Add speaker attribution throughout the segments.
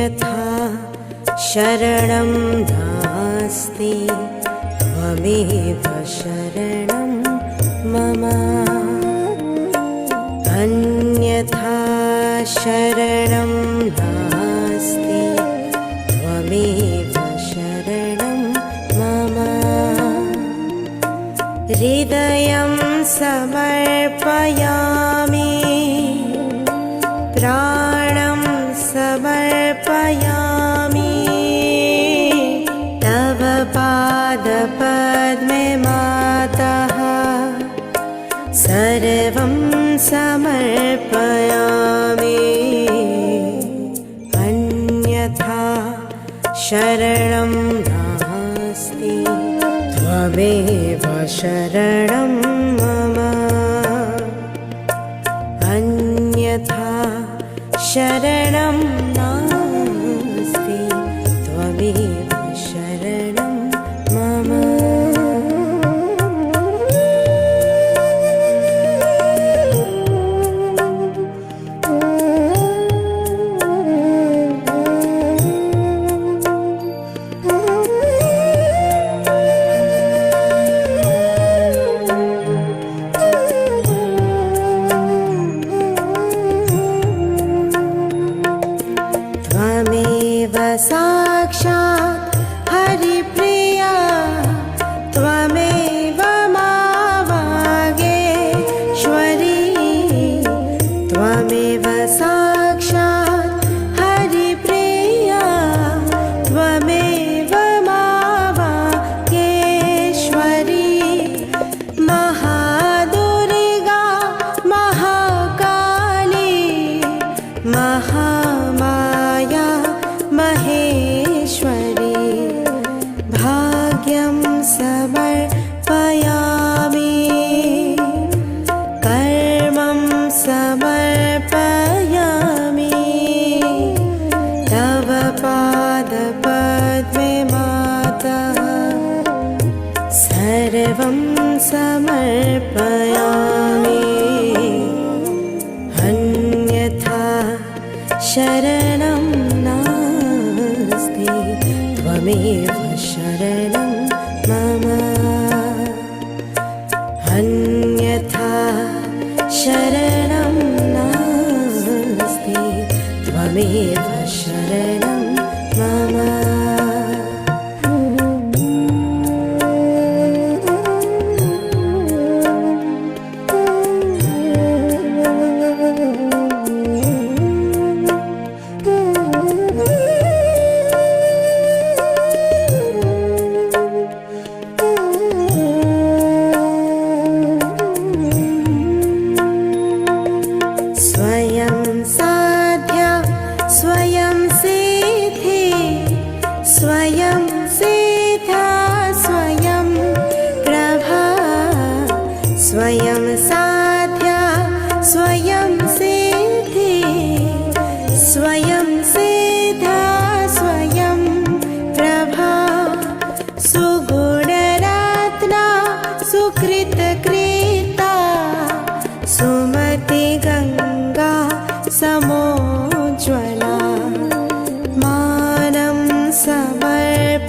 Speaker 1: अन्यथा शरणं नास्ति त्वमेव शरणं मम अन्यथा शरणं नास्ति त्वमेव शरणं मम हृदयं समर्पयामि प्राणं समर्पयामि तव पादपद्मे मातः सर्वं समर्पयामि अन्यथा शरणं नास्ति त्वमेव शरणं मम अन्यथा शरणं नास्ति त्वमेव शरणं मम साक्षात् हरिप्रिया त्वमेव मावागेश्वरी त्वमेव साक्षात् हरिप्रिया त्वमेव मावागेश्वरी महादुर्गा महाकाली महामाया महेश्वरी भाग्यं समर्पयामि कर्मं समर्पयामि तव पादपद्मे मातः सर्वं समर्पयामि अन्यथा शरणं त्वमेव शरणं मम अन्यथा शरणं नास्ति त्वमेव शरणं मम स्वयं सिद्धा स्वयं प्रभा स्वयं साध्या स्वयं सिद्धि स्वयं सिद्धा स्वयं प्रभा सुगुणरत्ना सुकृतकृता सुमति गंगा समोज्ज्वला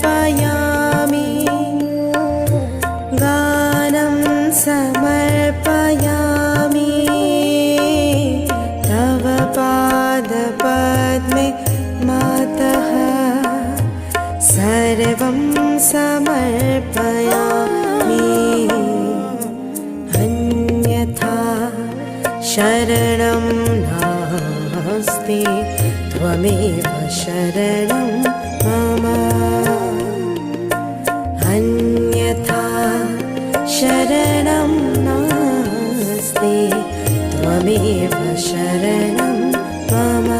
Speaker 1: समर्पयामि गानं समर्पयामि तव पादपद्मे मातः सर्वं समर्पयामि अन्यथा शरणं नास्ति त्वमेव शरणं मम अन्यथा शरणं नास्ति त्वमेव शरणं मम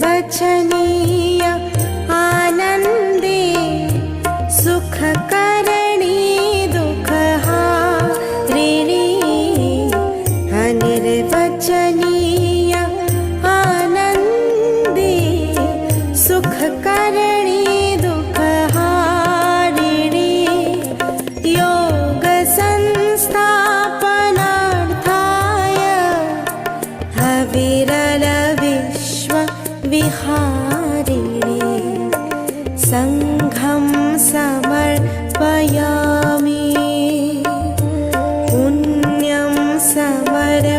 Speaker 1: वचनीय आनन्दे सुखकरणी पुण्यं समर्पयामि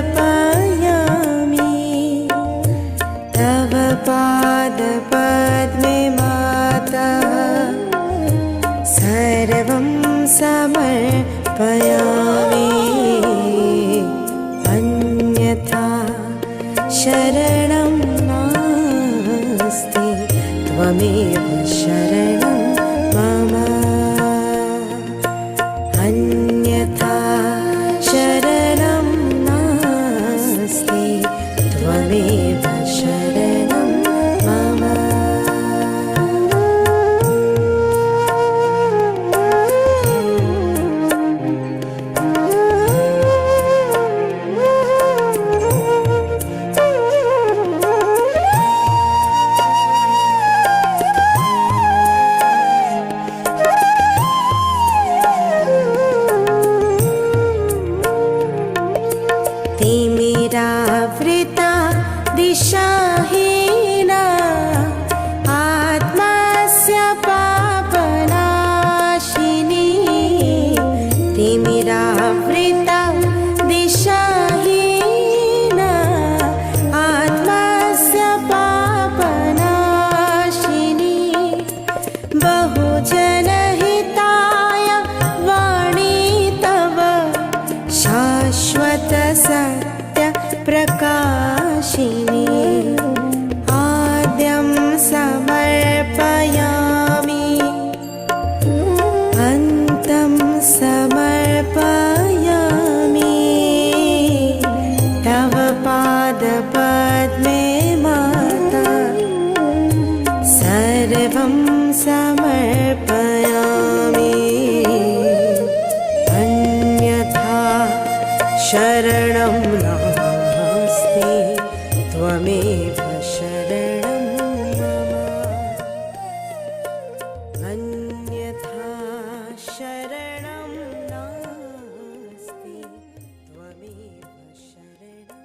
Speaker 1: तव पादपद्मे माता सर्वं समर्पयामि अन्यथा शरणं नास्ति त्वमेव शरणं मम अन्यथा शरणं नास्ति त्वमेव शरणं मम तिमिरावृता दिशाहीना आत्मस्य पापनाशिनी तिमिरावृता दिशाहीना आत्मस्य पापनाशिनी बहुजनहिताय वाणी तव शाश्वत प्रकाशिनी आद्यं समर्पयामि अन्तं समर्पयामि तव पादपद्मे माता सर्वं समर्पयामि अन्यथा शरणं नास्ति त्वमेव शरणं मम अन्यथा शरणं नास्ति त्वमेव शरणं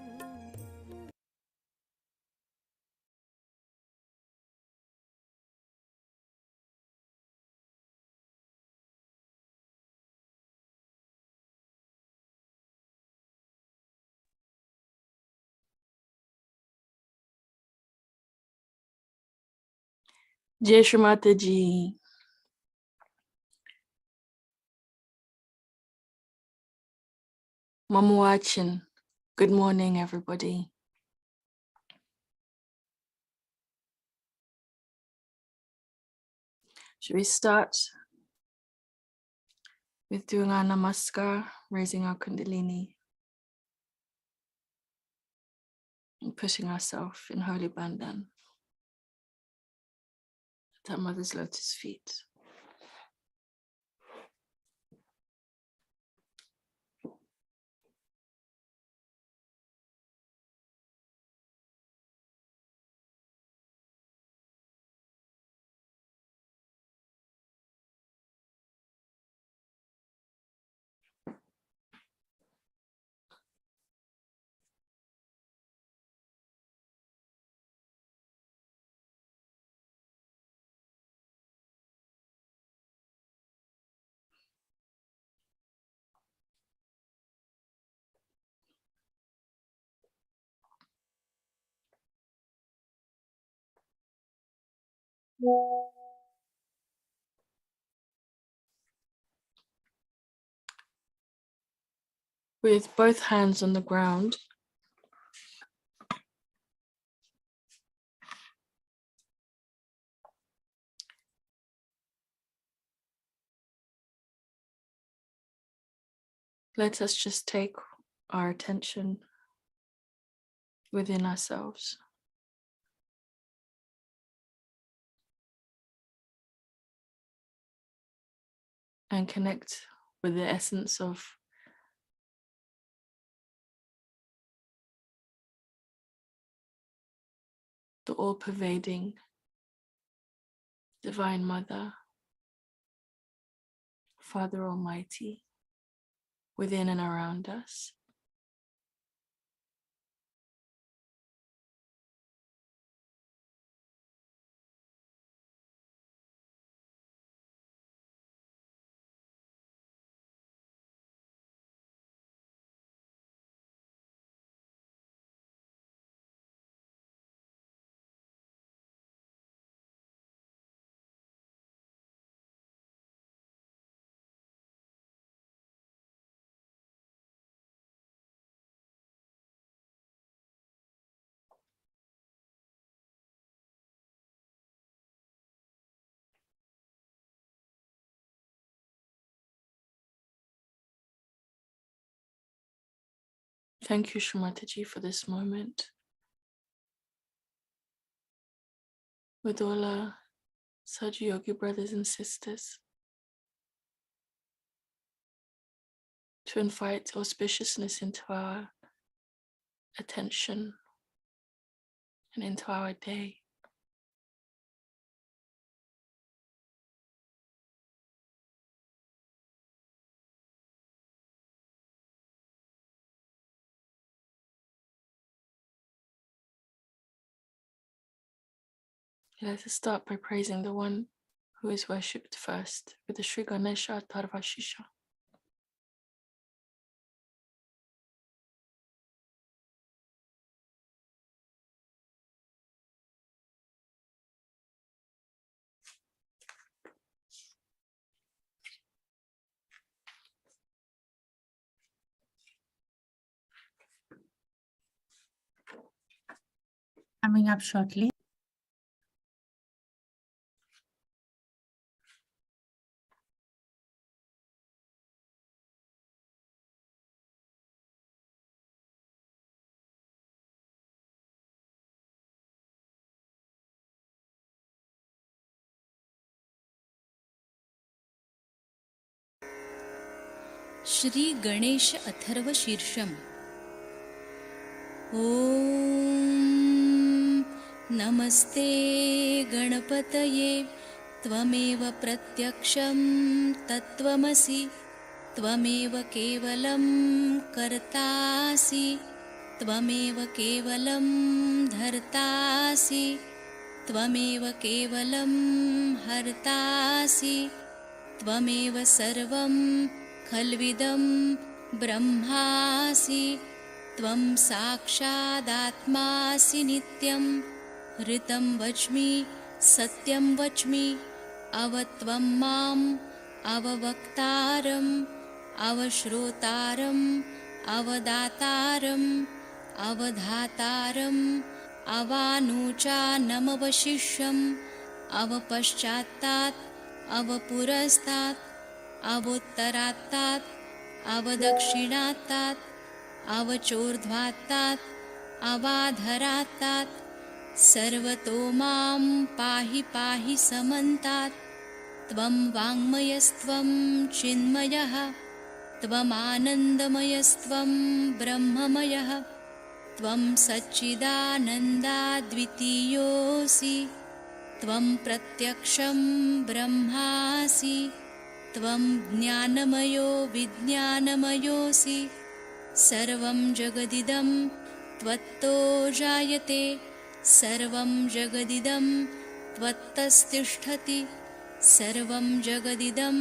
Speaker 2: Jai Shri Mataji. Mama Wachin. Good morning, everybody. Should we start with doing our namaskar, raising our kundalini, and pushing ourselves in holy bandhan at our mother's lotus feet. With both hands on the ground, let us just take our attention within ourselves. And connect with the essence of the all-pervading Divine Mother, Father Almighty, within and around us. Thank you, Shri Mataji, for this moment with all our Sahaja Yogi brothers and sisters to invite auspiciousness into our attention and into our day. Let us start by praising the one who is worshipped first with the Sri Ganesha Atharvashisha.
Speaker 3: Coming up shortly.
Speaker 4: Shri Ganesh Atharva शीर्षम। ॐ नमस्ते गणपतये त्वमेव प्रत्यक्षं तत्त्वमसि त्वमेव केवलं कर्तासि त्वमेव केवलं धर्तासि त्वमेव केवलं हर्तासि त्वमेव सर्वं खल्विदं ब्रह्मासि त्वं साक्षादात्मासि नित्यं ऋतं वच्मि सत्यं वच्मि अवत्वं माम् अववक्तारम् अवश्रोतारम् अवदातारम् अवधातारम् अवानुचानमवशिष्यम् अवपश्चात्तात् अवपुरस्तात् अवोत्तरात्तात् अवदक्षिणात्तात् अवचोर्ध्वात्तात् अवाधरात्तात् सर्वतो मां पाहि पाहि समन्तात् त्वं वाङ्मयस्त्वं चिन्मयः त्वमानन्दमयस्त्वं ब्रह्ममयः त्वं सच्चिदानन्दाद्वितीयोऽसि त्वं प्रत्यक्षं ब्रह्मासि त्वं ज्ञानमयो विज्ञानमयोऽसि सर्वं जगदिदं त्वत्तो जायते सर्वं जगदिदं त्वत्तस्तिष्ठति सर्वं जगदिदं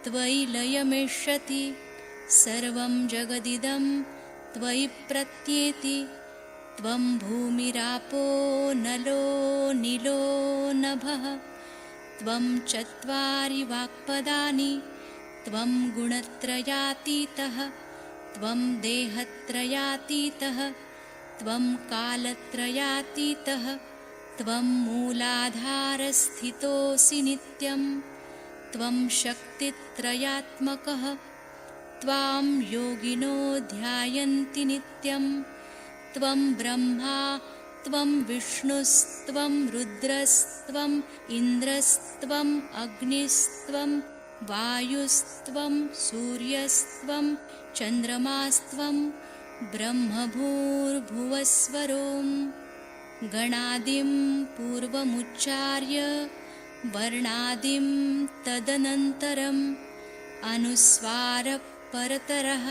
Speaker 4: त्वयि लयमेष्यति सर्वं जगदिदं त्वयि प्रत्येति त्वं भूमिरापो नलो नीलो नभः त्वं चत्वारि वाक्पदानि त्वं गुणत्रयातीतः त्वं देहत्रयातीतः त्वं कालत्रयातीतः त्वं मूलाधारस्थितोऽसि नित्यं त्वं शक्तित्रयात्मकः त्वां योगिनो ध्यायन्ति नित्यं त्वं ब्रह्मा त्वं विष्णुस्त्वं रुद्रस्त्वम् इन्द्रस्त्वम् अग्निस्त्वं वायुस्त्वं सूर्यस्त्वं चन्द्रमास्त्वं ब्रह्मभूर्भुवस्वरों गणादिं पूर्वमुच्चार्य वर्णादिं तदनन्तरम् अनुस्वारपरतरः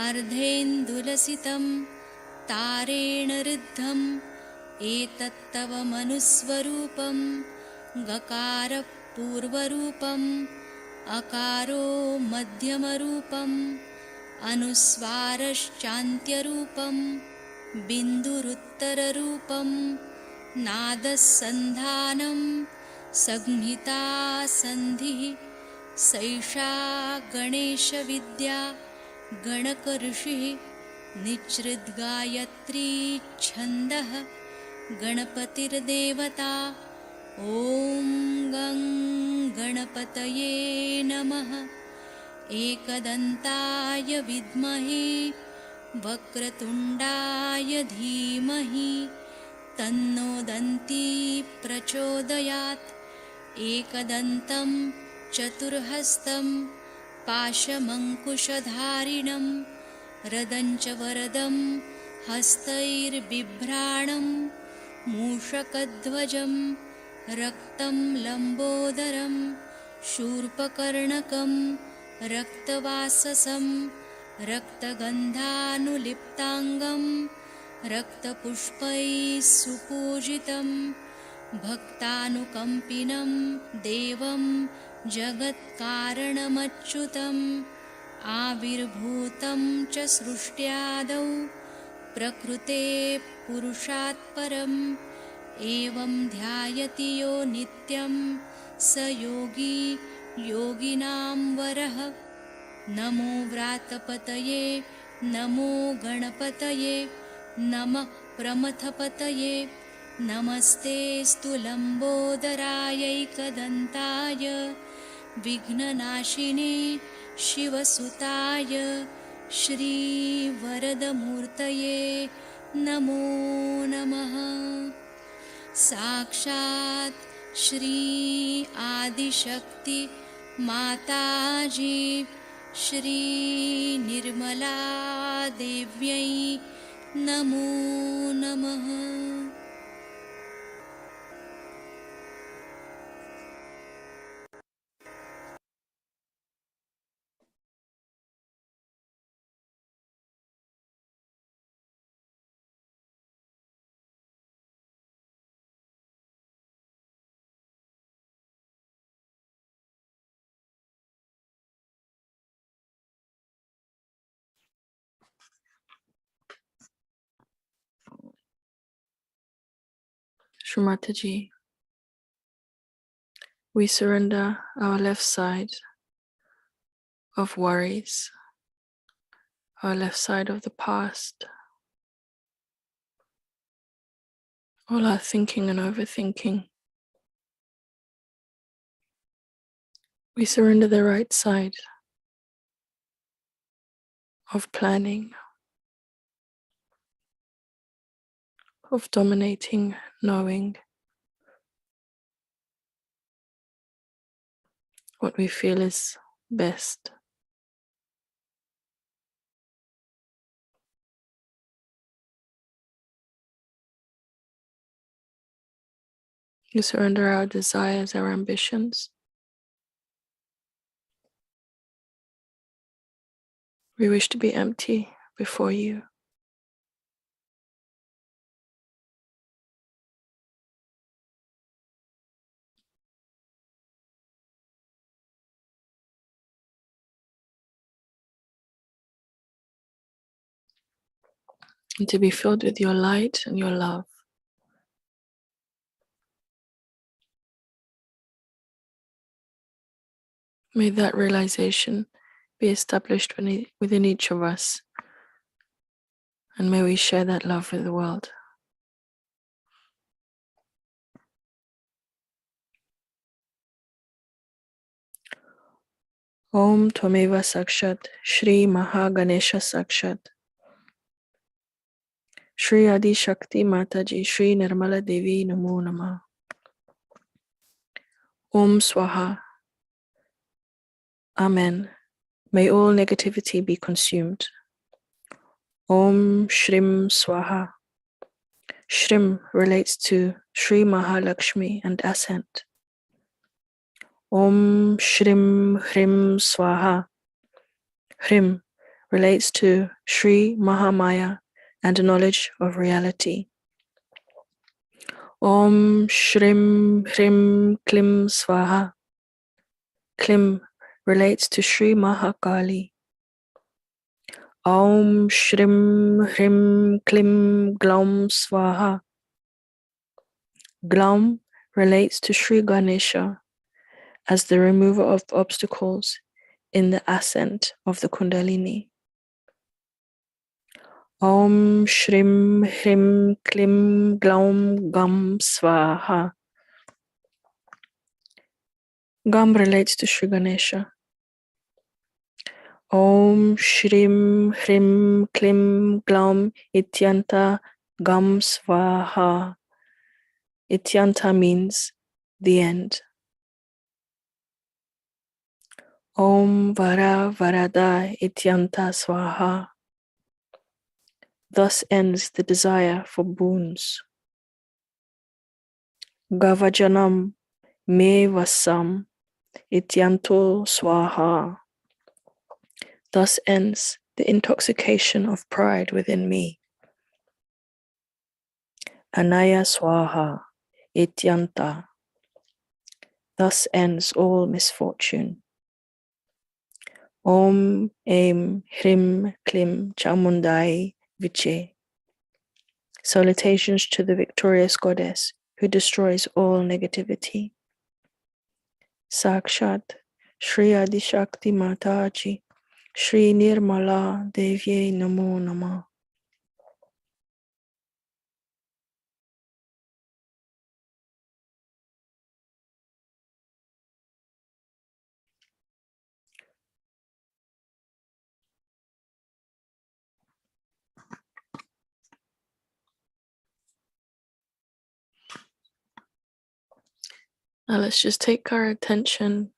Speaker 4: अर्धेन्दुलसितं तारेण ऋद्धम् एतत्तव मनुस्वरूपं गकारपूर्वरूपम् अकारो मध्यमरूपम् अनुस्वारश्चान्त्यरूपं बिन्दुरुत्तररूपं नादसन्धानं संहिता सन्धिः सैषा गणेशविद्या गणकऋषिः निच्छृद्गायत्री छन्दः गणपतिर्देवता ॐ गं गणपतये नमः एकदन्ताय विद्महे वक्रतुण्डाय धीमहि तन्नो दन्ती प्रचोदयात् एकदन्तं चतुर्हस्तं पाशमङ्कुशधारिणं रदञ्च वरदं हस्तैर्बिभ्राणं मूषकध्वजं रक्तं लम्बोदरं शूर्पकर्णकं रक्तवाससं रक्तगन्धानुलिप्ताङ्गं रक्तपुष्पैः सुपूजितं भक्तानुकम्पिनं देवं जगत्कारणमच्युतम् आविर्भूतं च सृष्ट्यादौ प्रकृते पुरुषात् परम् एवं ध्यायति यो नित्यं स योगी योगिनां वरः। नमो व्रातपतये नमो गणपतये नमः प्रमथपतये नमस्तेऽस्तु लम्बोदरायैकदन्ताय विघ्ननाशिने शिवसुताय श्रीवरदमूर्तये नमो नमः। साक्षात् श्री आदिशक्ति माताजी श्री निर्मला देव्यै नमो नमः।
Speaker 2: Shri Mataji, we surrender our left side of worries, our left side of the past, all our thinking and overthinking. We surrender the right side of planning, of dominating, knowing what we feel is best. We surrender our desires, our ambitions. We wish to be empty before you. And to be filled with your light and your love. May that realization be established within each of us, and may we share that love with the world. Om Tvameva Sakshat Shri Mahaganesha Sakshat Shri Adi Shakti Mataji Shri Nirmala Devi Namo Namah. Om Swaha. Amen. May all negativity be consumed. Om Shrim Swaha. Shrim relates to Shri Mahalakshmi and ascent. Om Shrim Hrim Swaha. Hrim relates to Shri Mahamaya and knowledge of reality. Om Shrim Hrim Klim Swaha. Klim relates to Shri Mahakali. Om Shrim Hrim Klim Glaum Swaha. Glaum relates to Shri Ganesha as the remover of obstacles in the ascent of the Kundalini. Om Shrim Hrim Klim Glaum Gam Swaha. Gam relates to Shri Ganesha. Om Shrim Hrim Klim Glam Ityanta Gam Svaha. Ityanta means the end. Om Vara Varada Ityanta Swaha. Thus ends the desire for boons. Gavajanam Me Vasam Ityanto Swaha. Thus ends the intoxication of pride within me. Anaya Swaha Ityanta. Thus ends all misfortune. Om Aim Hrim Klim Chamundai Viche. Salutations to the victorious goddess who destroys all negativity. Sakshat Shri Adishakti Mataji Shri Nirmala Devye Namo Namah. Now let's just take our attention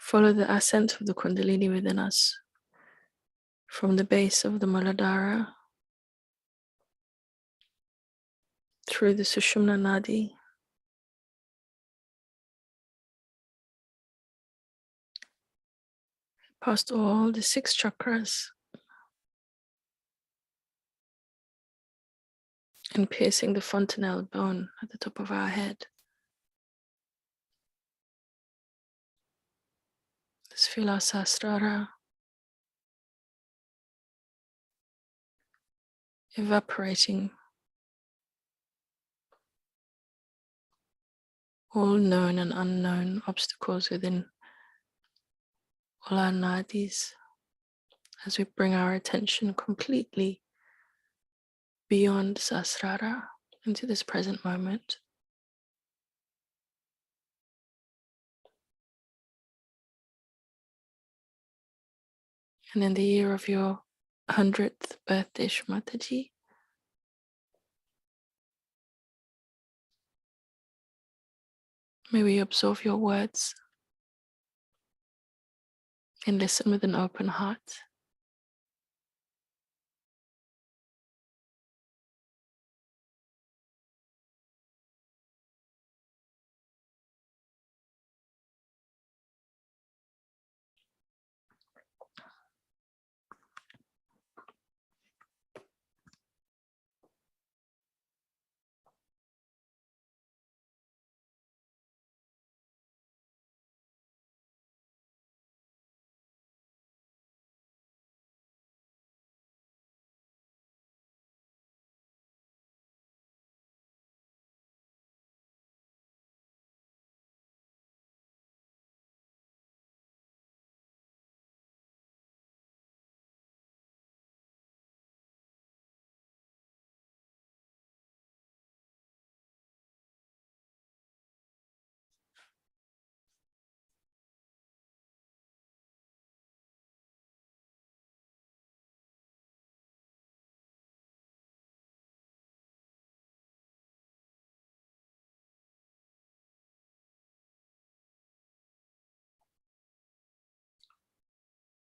Speaker 2: follow the ascent of the Kundalini within us from the base of the Muladhara through the Sushumna Nadi past all the 6 chakras and piercing the fontanelle bone at the top of our head. Let's feel our sahasrara evaporating all known and unknown obstacles within all our nadis as we bring our attention completely beyond sahasrara into this present moment. And in the year of your 100th birthday, Shmataji, may we observe your words and listen with an open heart.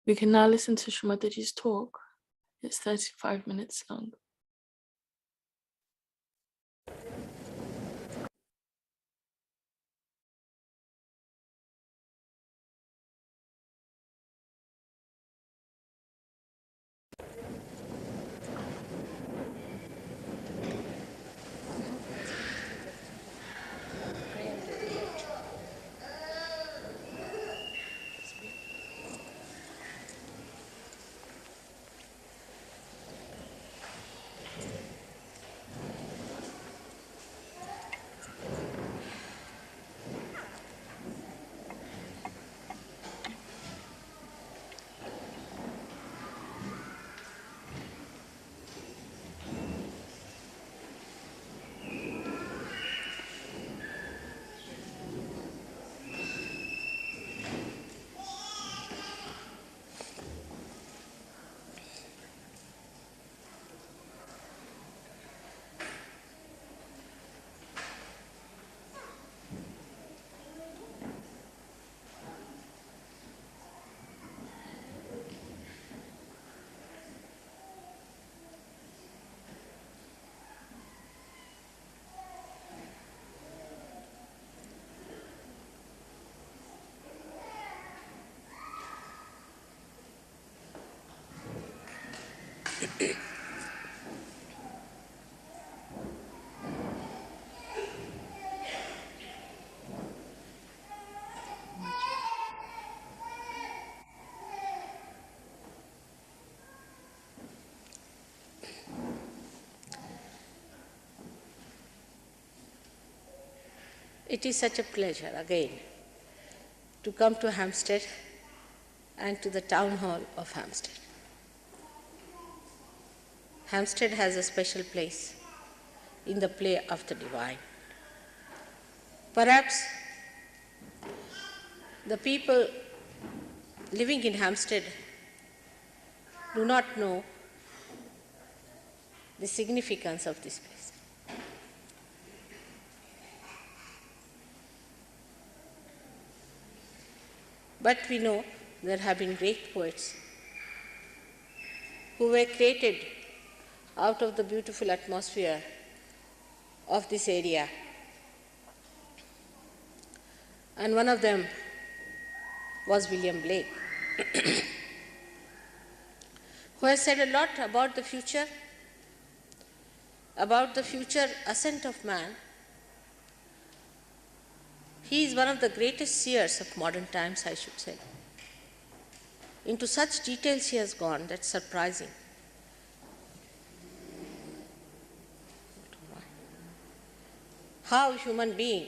Speaker 2: We can now listen to Shmataji's talk. It's 35 minutes long.
Speaker 3: It is such a pleasure again to come to Hampstead and to the town hall of Hampstead. Hampstead has a special place in the play of the divine. Perhaps the people living in Hampstead do not know the significance of this place. But we know there have been great poets who were created out of the beautiful atmosphere of this area. And one of them was William Blake, who has said a lot about the future ascent of man. He is one of the greatest seers of modern times, I should say. Into such details he has gone, that's surprising. How a human being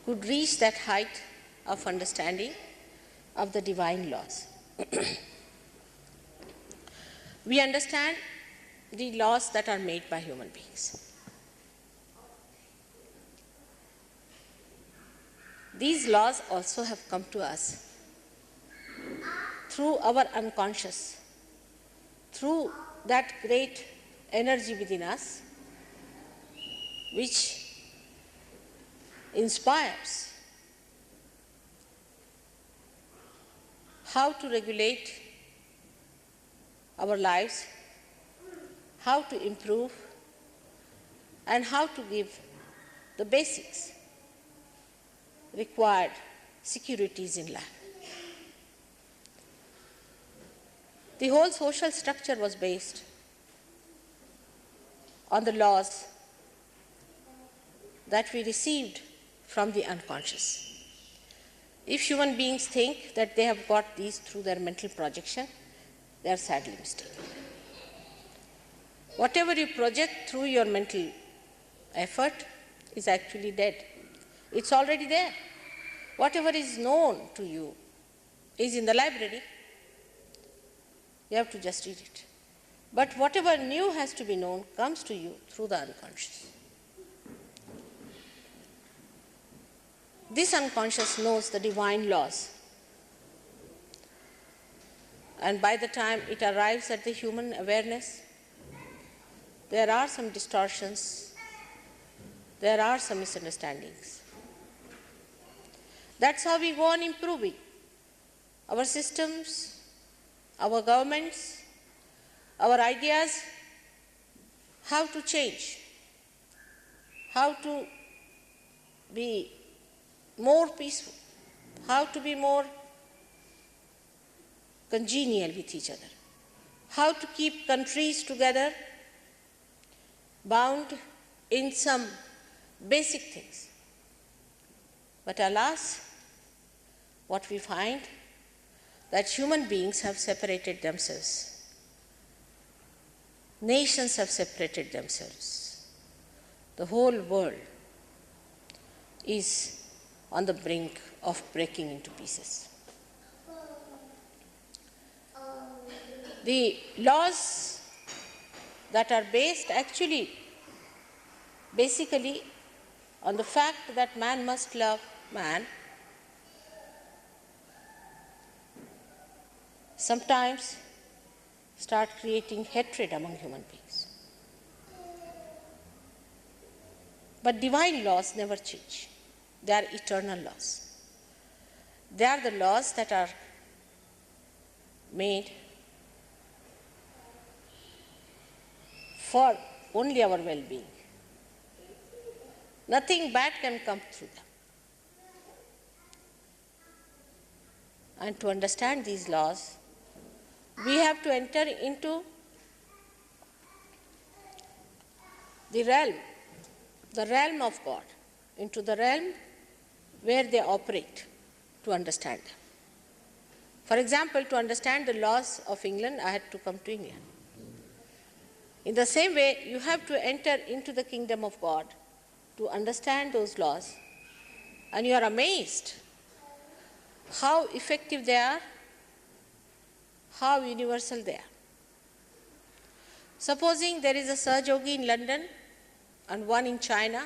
Speaker 3: could reach that height of understanding of the divine laws. We understand the laws that are made by human beings. These laws also have come to us through our unconscious, through that great energy within us which inspires how to regulate our lives, how to improve, and how to give the basics required securities in life. The whole social structure was based on the laws that we received from the unconscious. If human beings think that they have got these through their mental projection, they are sadly mistaken. Whatever you project through your mental effort is actually dead. It's already there. Whatever is known to you is in the library. You have to just read it. But whatever new has to be known comes to you through the unconscious. This unconscious knows the divine laws. And by the time it arrives at the human awareness, there are some distortions, there are some misunderstandings. That's how we go on improving our systems, our governments, our ideas, how to change, how to be more peaceful, how to be more congenial with each other, how to keep countries together, bound in some basic things. But alas, what we find that human beings have separated themselves. Nations have separated themselves. The whole world is on the brink of breaking into pieces. The laws that are based basically on the fact that man must love man, sometimes start creating hatred among human beings. But divine laws never change. They are eternal laws. They are the laws that are made for only our well-being. Nothing bad can come through them. and to understand these laws, we have to enter into the realm of God, into the realm where they operate, to understand them. For example, to understand the laws of England, I had to come to England. In the same way, you have to enter into the kingdom of God to understand those laws, and you are amazed how effective they are, how universal they are. Supposing there is a Sahaj Yogi in London and one in China,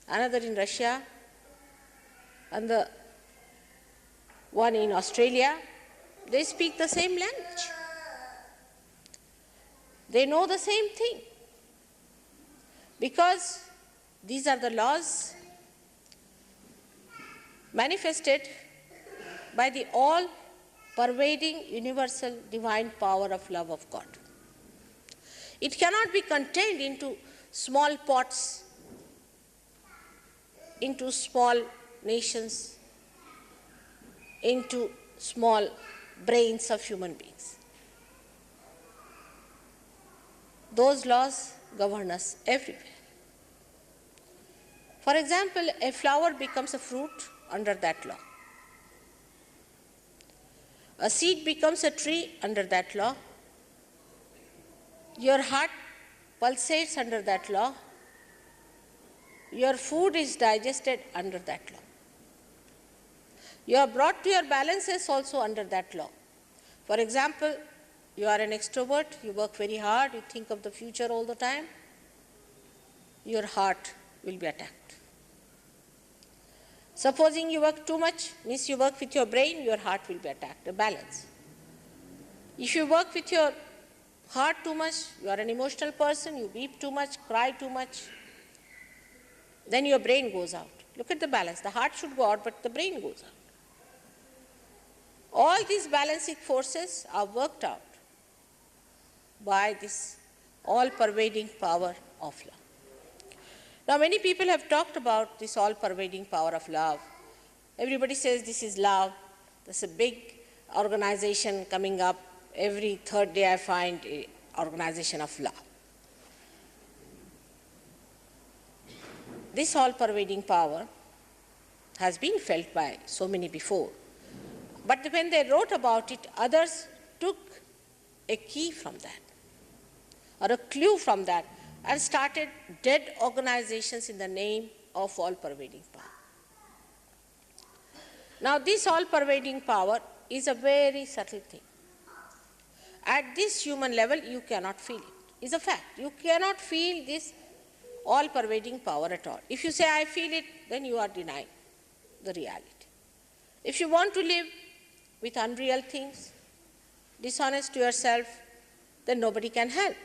Speaker 3: another in Russia, and the one in Australia, they speak the same language. They know the same thing, because these are the laws manifested by the all-pervading universal divine power of love of God. It cannot be contained into small pots, into small nations, into small brains of human beings. Those laws govern us everywhere. For example, a flower becomes a fruit under that law. A seed becomes a tree under that law. Your heart pulsates under that law. Your food is digested under that law. You are brought to your balances also under that law. For example, you are an extrovert, you work very hard, you think of the future all the time, your heart will be attacked. Supposing you work too much, means you work with your brain, your heart will be attacked, the balance. If you work with your heart too much, you are an emotional person, you weep too much, cry too much, then your brain goes out. Look at the balance. The heart should go out, but the brain goes out. All these balancing forces are worked out by this all-pervading power of love. Now, many people have talked about this all-pervading power of love. Everybody says this is love. There's a big organization coming up. Every third day I find an organization of love. This all-pervading power has been felt by so many before. But when they wrote about it, others took a key from that, or a clue from that, and started dead organizations in the name of all-pervading power. Now, this all-pervading power is a very subtle thing. At this human level, you cannot feel it. It's a fact. You cannot feel this all-pervading power at all. If you say, I feel it, then you are denying the reality. If you want to live with unreal things, dishonest to yourself, then nobody can help.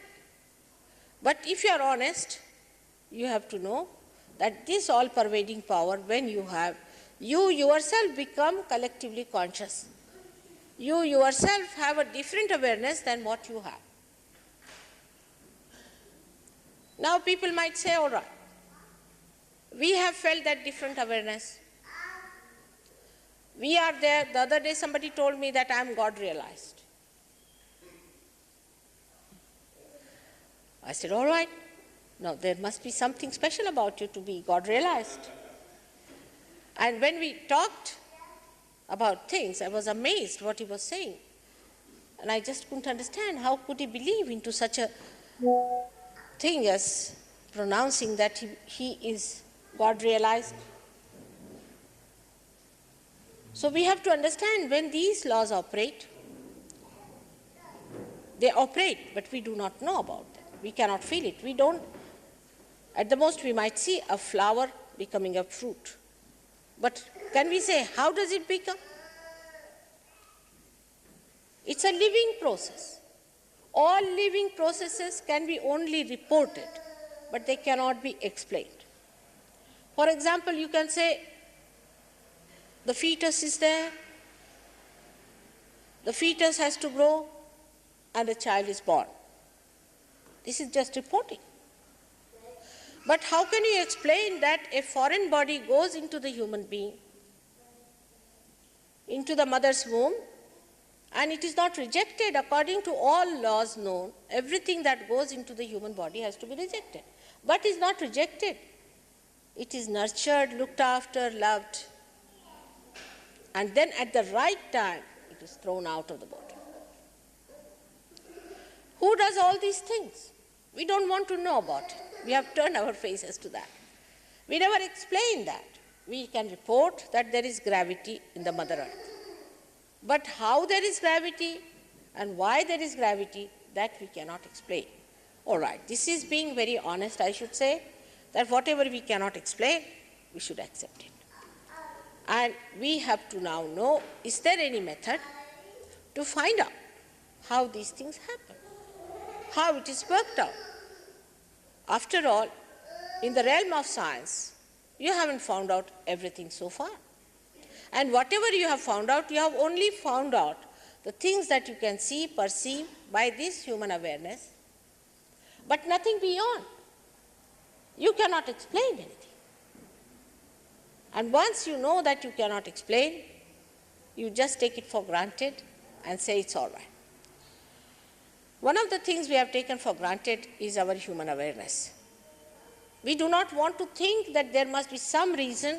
Speaker 3: But if you are honest, you have to know that this all-pervading power, when you have, you yourself become collectively conscious. You yourself have a different awareness than what you have. Now people might say, all right, we have felt that different awareness. We are there. The other day somebody told me that I am God realized. I said, all right, now there must be something special about you to be God realized. And when we talked about things, I was amazed what he was saying. And I just couldn't understand how could he believe into such a thing as pronouncing that he is God realized. So we have to understand when these laws operate, they operate, but we do not know about them. We cannot feel it. We don't, at the most we might see a flower becoming a fruit. But can we say, how does it become? It's a living process. All living processes can be only reported, but they cannot be explained. For example, you can say, the fetus is there, the fetus has to grow, and a child is born. This is just reporting. But how can you explain that a foreign body goes into the human being, into the mother's womb, and it is not rejected according to all laws known. Everything that goes into the human body has to be rejected, but is not rejected. It is nurtured, looked after, loved, and then at the right time, it is thrown out of the body. Who does all these things? We don't want to know about it. We have turned our faces to that. We never explain that. We can report that there is gravity in the Mother Earth. But how there is gravity and why there is gravity, that we cannot explain. All right, this is being very honest, I should say, that whatever we cannot explain, we should accept it. And we have to now know, is there any method to find out how these things happen, how it is worked out? After all, in the realm of science, you haven't found out everything so far. And whatever you have found out, you have only found out the things that you can see, perceive by this human awareness, but nothing beyond. You cannot explain anything. And once you know that you cannot explain, you just take it for granted and say it's all right. One of the things we have taken for granted is our human awareness. We do not want to think that there must be some reason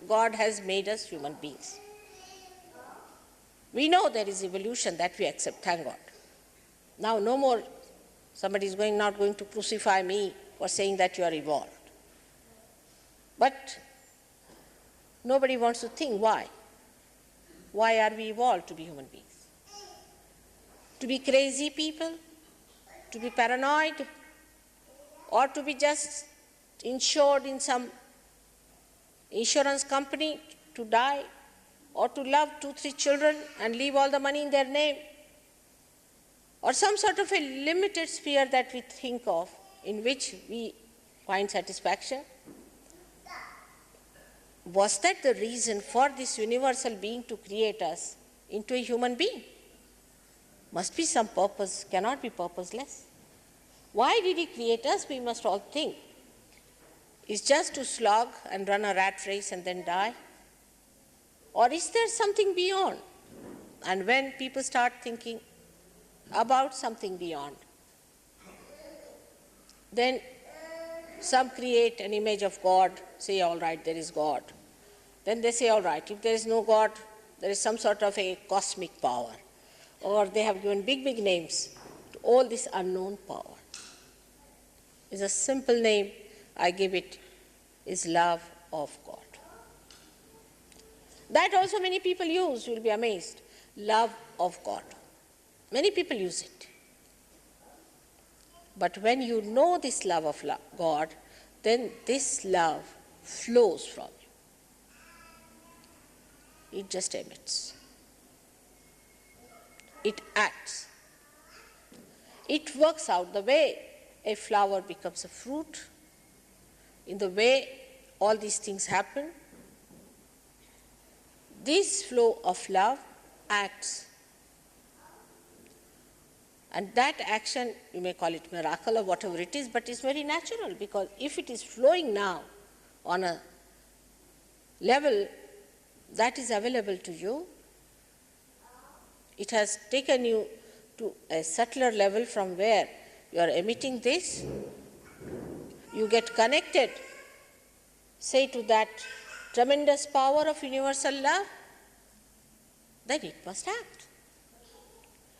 Speaker 3: God has made us human beings. We know there is evolution, that we accept, thank God. Now no more somebody is not going to crucify me for saying that you are evolved. But nobody wants to think why. Why are we evolved to be human beings? To be crazy people? To be paranoid? Or to be just insured in some insurance company to die? Or to love 2-3 children and leave all the money in their name? Or some sort of a limited sphere that we think of in which we find satisfaction? Was that the reason for this universal being to create us into a human being? Must be some purpose, cannot be purposeless. Why did he create us, we must all think. Is just to slog and run a rat race and then die? Or is there something beyond? And when people start thinking about something beyond, then some create an image of God, say, all right, there is God. Then they say, all right, if there is no God, there is some sort of a cosmic power. Or they have given big, big names to all this unknown power. It's a simple name, I give it, is love of God. That also many people use, you will be amazed. Love of God. Many people use it. But when you know this love of God, then this love flows from you. It just emits. It acts. It works out the way a flower becomes a fruit, in the way all these things happen. This flow of love acts. And that action, you may call it miracle or whatever it is, but it's very natural, because if it is flowing now on a level that is available to you, it has taken you to a subtler level from where you are emitting this, you get connected, say, to that tremendous power of universal love, then it must act.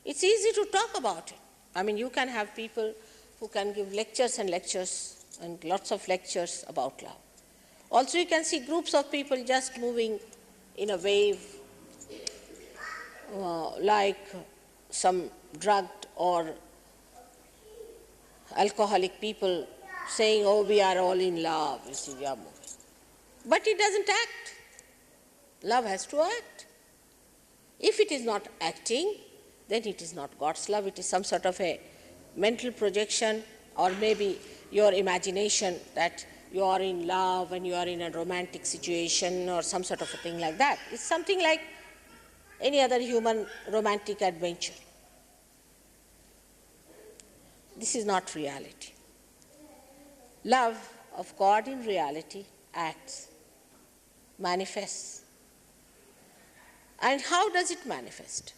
Speaker 3: It's easy to talk about it. I mean, you can have people who can give lectures and lectures and lots of lectures about love. Also, you can see groups of people just moving in a wave, like some drugged or alcoholic people saying, oh, we are all in love, you see, we are moving. But it doesn't act. Love has to act. If it is not acting, then it is not God's love, it is some sort of a mental projection, or maybe your imagination that you are in love and you are in a romantic situation or some sort of a thing like that. It's something like any other human romantic adventure. This is not reality. Love of God in reality acts, manifests. And how does it manifest?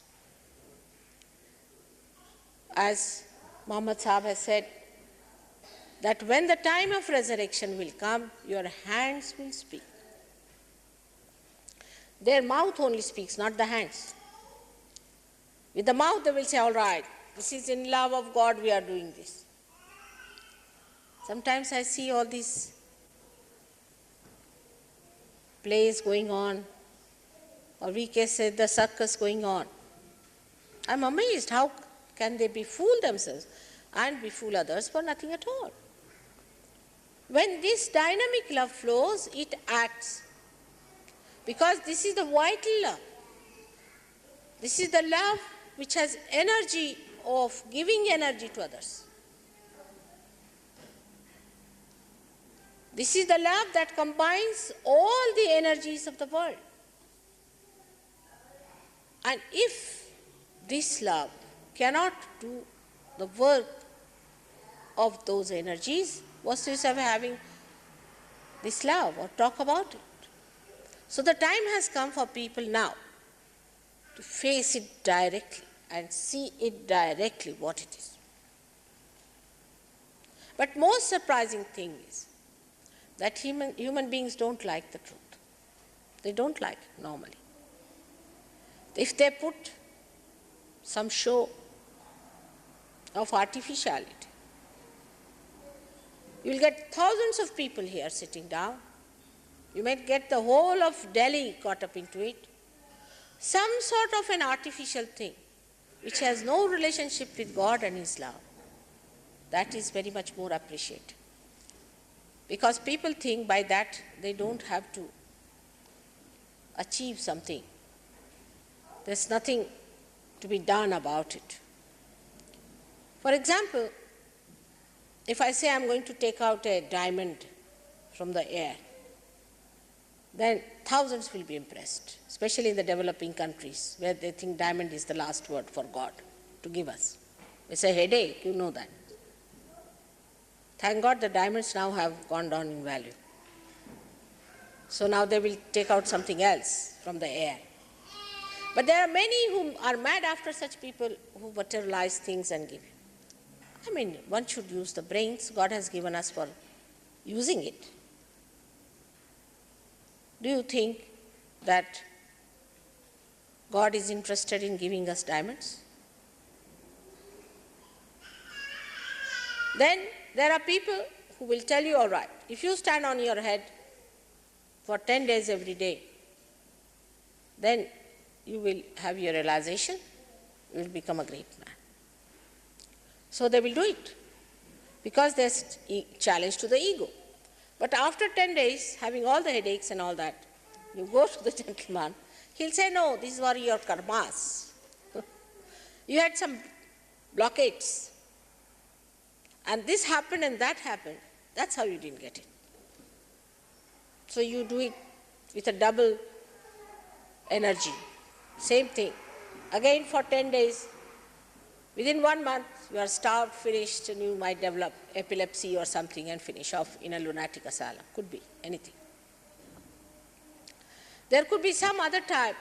Speaker 3: As Muhammad Sahib has said, that when the time of resurrection will come, your hands will speak. Their mouth only speaks, not the hands. With the mouth they will say, all right, this is in love of God we are doing this. Sometimes I see all these plays going on, or we can say the circus going on. I'm amazed, how can they befool themselves and befool others for nothing at all? When this dynamic love flows, it acts. Because this is the vital love. This is the love which has energy of giving energy to others. This is the love that combines all the energies of the world. And if this love cannot do the work of those energies, what's the use of having this love or talk about it? So the time has come for people now to face it directly and see it directly what it is. But most surprising thing is that human beings don't like the truth. They don't like it normally. If they put some show of artificiality, you will get thousands of people here sitting down. You might get the whole of Delhi caught up into it. Some sort of an artificial thing which has no relationship with God and His love. That is very much more appreciated. Because people think by that they don't have to achieve something. There's nothing to be done about it. For example, if I say I'm going to take out a diamond from the air, then thousands will be impressed, especially in the developing countries where they think diamond is the last word for God to give us. It's a headache, you know that. Thank God the diamonds now have gone down in value. So now they will take out something else from the air. But there are many who are mad after such people who materialize things and give. I mean, one should use the brains God has given us for using it. Do you think that God is interested in giving us diamonds? Then there are people who will tell you, all right, if you stand on your head for 10 days every day, then you will have your realization, you will become a great man. So they will do it because there's a challenge to the ego. But after 10 days, having all the headaches and all that, you go to the gentleman, he'll say, no, these were your karmas. You had some blockades. And this happened and that happened. That's how you didn't get it. So you do it with a double energy. Same thing. Again for 10 days. Within 1 month, you are starved, finished, and you might develop epilepsy or something and finish off in a lunatic asylum. Could be anything. There could be some other type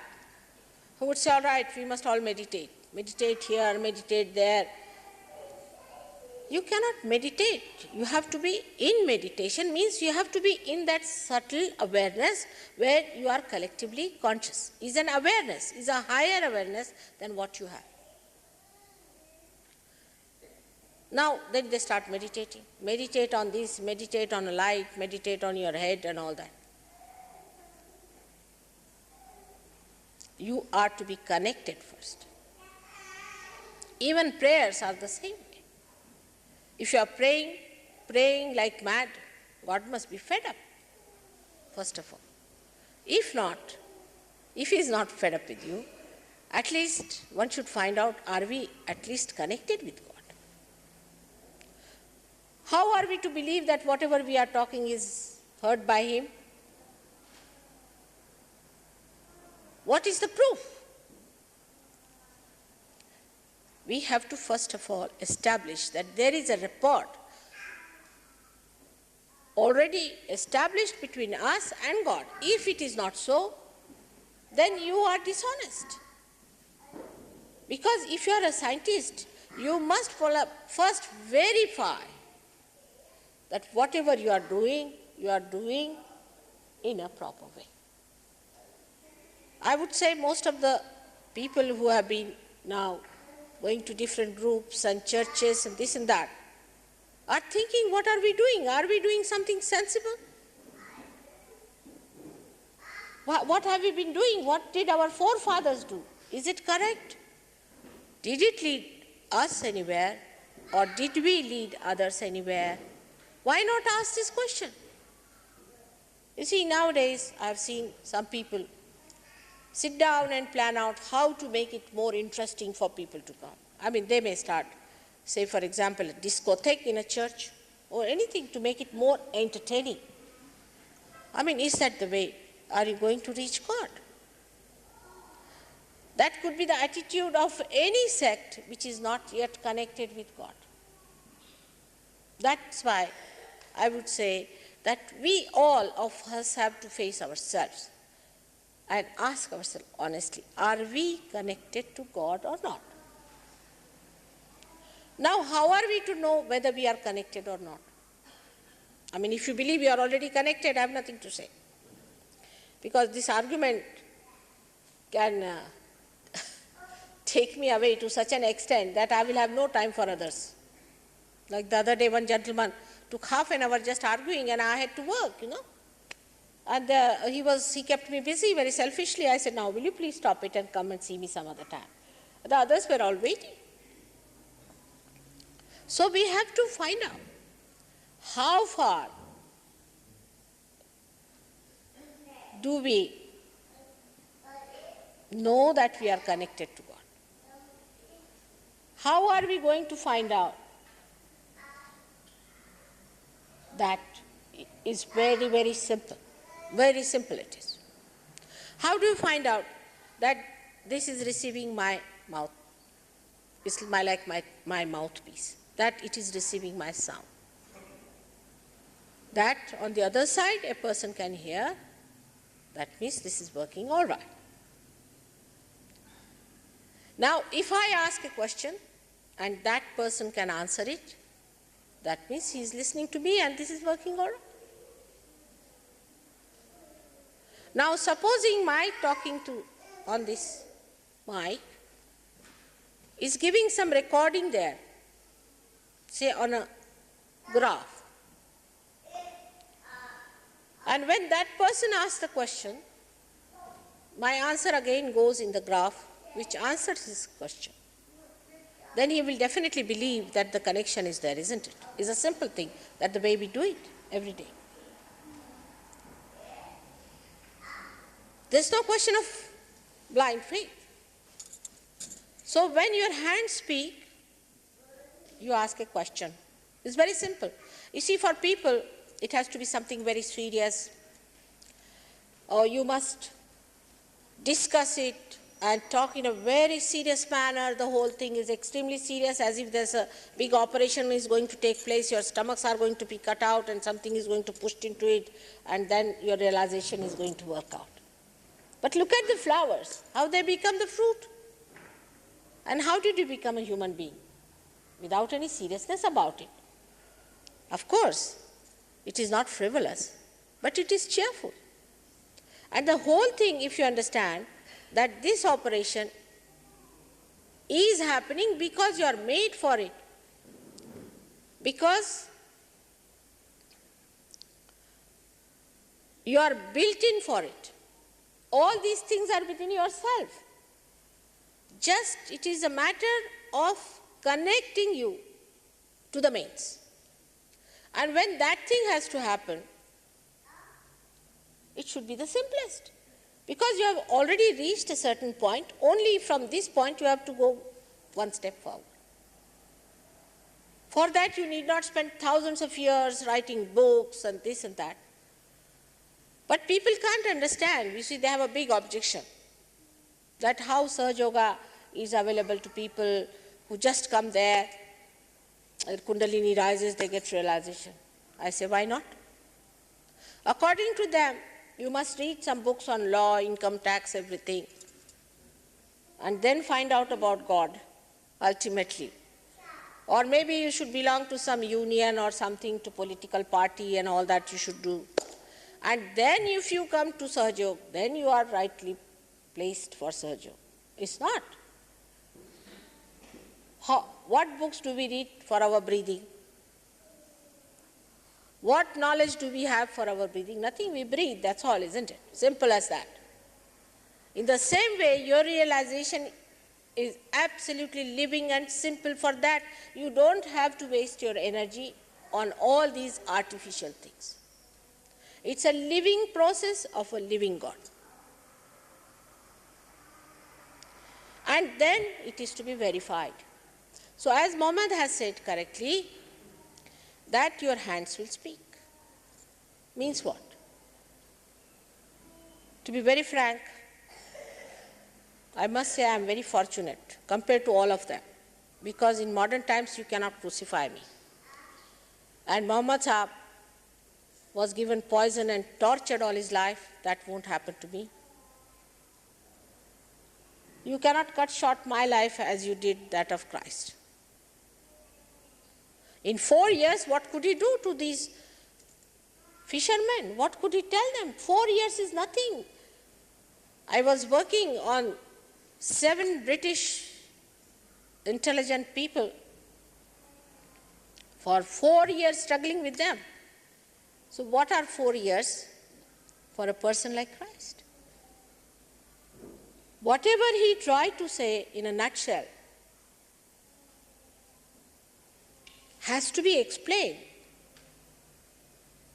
Speaker 3: who would say, all right, we must all meditate. Meditate here, meditate there. You cannot meditate. You have to be in meditation, means you have to be in that subtle awareness where you are collectively conscious. Is an awareness, is a higher awareness than what you have. Now, then they start meditating. Meditate on this, meditate on a light, meditate on your head and all that. You are to be connected first. Even prayers are the same way. If you are praying like mad, God must be fed up, first of all. If not, if He is not fed up with you, at least one should find out, are we at least connected with God? How are we to believe that whatever we are talking is heard by Him? What is the proof? We have to first of all establish that there is a rapport already established between us and God. If it is not so, then you are dishonest. Because if you are a scientist, you must first verify that whatever you are doing in a proper way. I would say most of the people who have been now going to different groups and churches and this and that are thinking, what are we doing? Are we doing something sensible? What have we been doing? What did our forefathers do? Is it correct? Did it lead us anywhere, or did we lead others anywhere? Why not ask this question? You see, nowadays I have seen some people sit down and plan out how to make it more interesting for people to come. I mean, they may start, say for example, a discotheque in a church or anything to make it more entertaining. I mean, is that the way? Are you going to reach God? That could be the attitude of any sect which is not yet connected with God. That's why I would say that we all of us have to face ourselves and ask ourselves honestly, are we connected to God or not? Now, how are we to know whether we are connected or not? I mean, if you believe you are already connected, I have nothing to say. Because this argument can take me away to such an extent that I will have no time for others. Like the other day, one gentleman took half an hour just arguing and I had to work, And he kept me busy very selfishly. I said, now will you please stop it and come and see me some other time? The others were all waiting. So we have to find out how far do we know that we are connected to God? How are we going to find out? That is very, very simple. Very simple it is. How do you find out that this is receiving my mouth? It's like my mouthpiece. That it is receiving my sound. That on the other side a person can hear. That means this is working all right. Now, if I ask a question and that person can answer it, that means he is listening to me and this is working all right. Now, supposing my talking on this mic is giving some recording there, say on a graph. And when that person asks the question, my answer again goes in the graph which answers his question. Then he will definitely believe that the connection is there, isn't it? It's a simple thing, that the way we do it every day. There's no question of blind faith. So when your hands speak, you ask a question. It's very simple. You see, for people, it has to be something very serious, or you must discuss it and talk in a very serious manner. The whole thing is extremely serious, as if there's a big operation is going to take place, your stomachs are going to be cut out and something is going to push into it, and then your realization is going to work out. But look at the flowers, how they become the fruit. And how did you become a human being? Without any seriousness about it. Of course, it is not frivolous, but it is cheerful. And the whole thing, if you understand, that this operation is happening because you are made for it. Because you are built in for it. All these things are within yourself. Just it is a matter of connecting you to the mains. And when that thing has to happen, it should be the simplest. Because you have already reached a certain point, only from this point you have to go one step forward. For that you need not spend thousands of years writing books and this and that. But people can't understand. You see, they have a big objection that how Sahaja Yoga is available to people who just come there, Kundalini rises, they get realization. I say, why not? According to them, You must read some books on law, income tax, everything, and then find out about God, ultimately. Or maybe you should belong to some union or something, to political party and all that you should do. And then if you come to Sahajog, then you are rightly placed for Sahajog. It's not. What books do we read for our breathing? What knowledge do we have for our breathing? Nothing, we breathe, that's all, isn't it? Simple as that. In the same way, your realization is absolutely living and simple. For that, you don't have to waste your energy on all these artificial things. It's a living process of a living God. And then it is to be verified. So as Mohammed has said correctly, that your hands will speak. Means what? To be very frank, I must say I am very fortunate compared to all of them, because in modern times you cannot crucify me. And Muhammad Sahib was given poison and tortured all his life. That won't happen to me. You cannot cut short my life as you did that of Christ. In 4 years, what could he do to these fishermen? What could he tell them? 4 years is nothing. I was working on 7 British intelligent people for 4 years, struggling with them. So what are 4 years for a person like Christ? Whatever he tried to say in a nutshell has to be explained.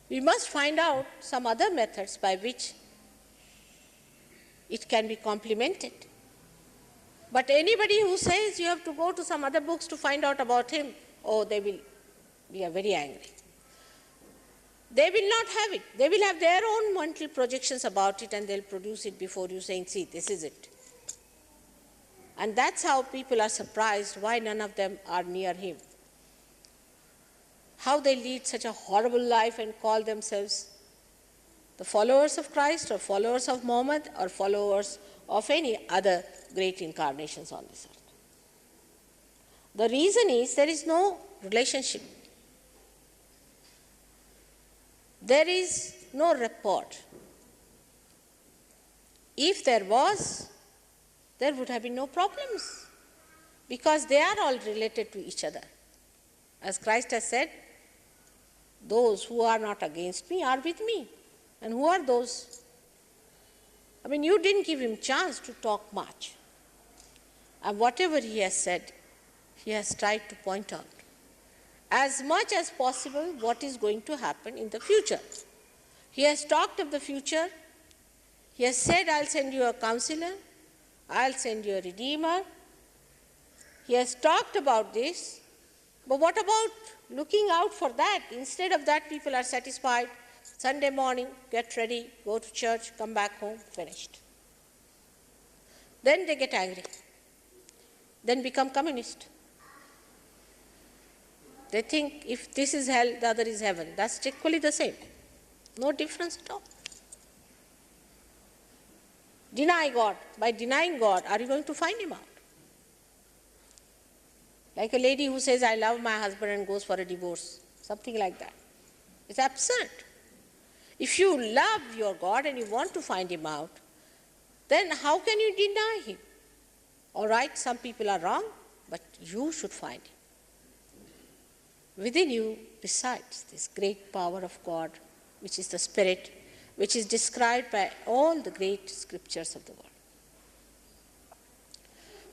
Speaker 3: We must find out some other methods by which it can be complemented. But anybody who says you have to go to some other books to find out about him, oh, we are very angry. They will not have it. They will have their own mental projections about it, and they'll produce it before you, saying, see, this is it. And that's how people are surprised why none of them are near him. How they lead such a horrible life and call themselves the followers of Christ, or followers of Muhammad, or followers of any other great incarnations on this earth. The reason is there is no relationship. There is no rapport. If there was, there would have been no problems, because they are all related to each other. As Christ has said, those who are not against me are with me. And who are those? I mean, you didn't give him chance to talk much. And whatever he has said, he has tried to point out as much as possible what is going to happen in the future. He has talked of the future. He has said, I'll send you a counselor, I'll send you a redeemer. He has talked about this, but what about looking out for that? Instead of that, people are satisfied. Sunday morning, get ready, go to church, come back home, finished. Then they get angry. Then become communist. They think if this is hell, the other is heaven. That's equally the same. No difference at all. Deny God. By denying God, are you going to find him out? Like a lady who says, I love my husband, and goes for a divorce. Something like that. It's absurd. If you love your God and you want to find him out, then how can you deny him? All right, some people are wrong, but you should find him. Within you, besides this great power of God, which is the Spirit, which is described by all the great scriptures of the world.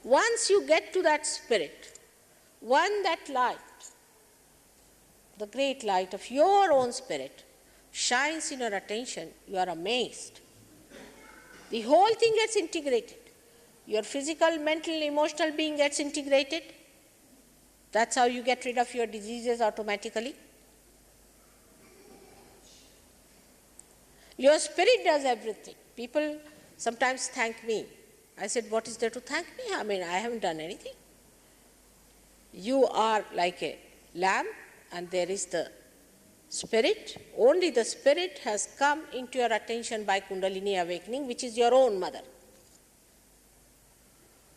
Speaker 3: Once you get to that Spirit, that light, the great light of your own spirit, shines in your attention, you are amazed. The whole thing gets integrated. Your physical, mental, emotional being gets integrated. That's how you get rid of your diseases automatically. Your spirit does everything. People sometimes thank me. I said, what is there to thank me? I mean, I haven't done anything. You are like a lamp, and there is the Spirit, only the spirit has come into your attention by Kundalini awakening, which is your own mother.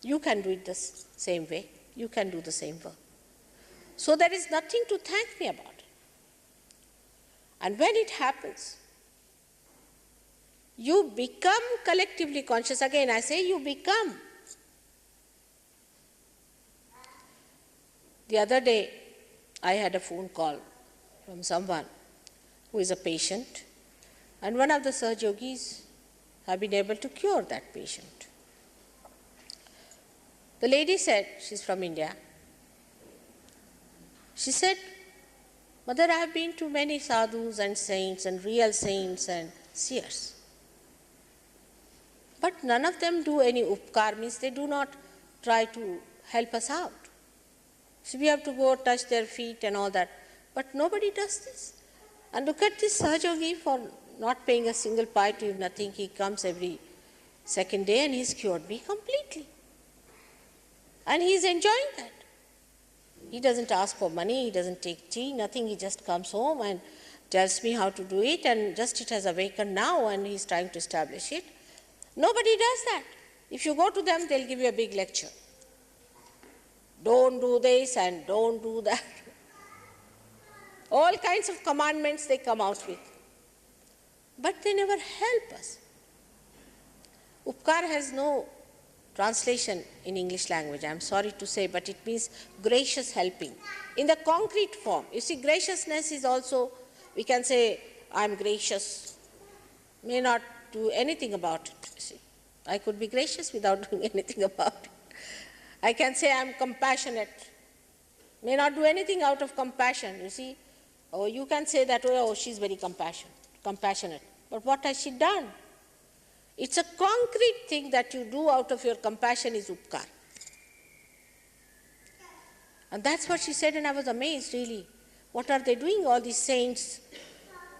Speaker 3: You can do it the same way. You can do the same work. So there is nothing to thank me about. And when it happens, you become collectively conscious. Again, I say you become. The other day, I had a phone call from someone who is a patient, and one of the Sahaj Yogis have been able to cure that patient. The lady said, she's from India, she said, Mother, I have been to many sadhus and saints and real saints and seers. But none of them do any upkar, means they do not try to help us out. So we have to go touch their feet and all that. But nobody does this. And look at this Sahaj Yogi for not paying a single pi to him, nothing. He comes every second day and he's cured me completely. And he's enjoying that. He doesn't ask for money, he doesn't take tea, nothing. He just comes home and tells me how to do it, and just it has awakened now and he's trying to establish it. Nobody does that. If you go to them, they'll give you a big lecture. Don't do this and don't do that. All kinds of commandments they come out with. But they never help us. Upkar has no translation in English language, I'm sorry to say, but it means gracious helping. In the concrete form, you see, graciousness is also, we can say, I'm gracious, may not do anything about it, you see. I could be gracious without doing anything about it. I can say I'm compassionate, may not do anything out of compassion, you see. Or you can say that, oh, she's very compassionate. But what has she done? It's a concrete thing that you do out of your compassion is upkar. And that's what she said, and I was amazed, really. What are they doing, all these saints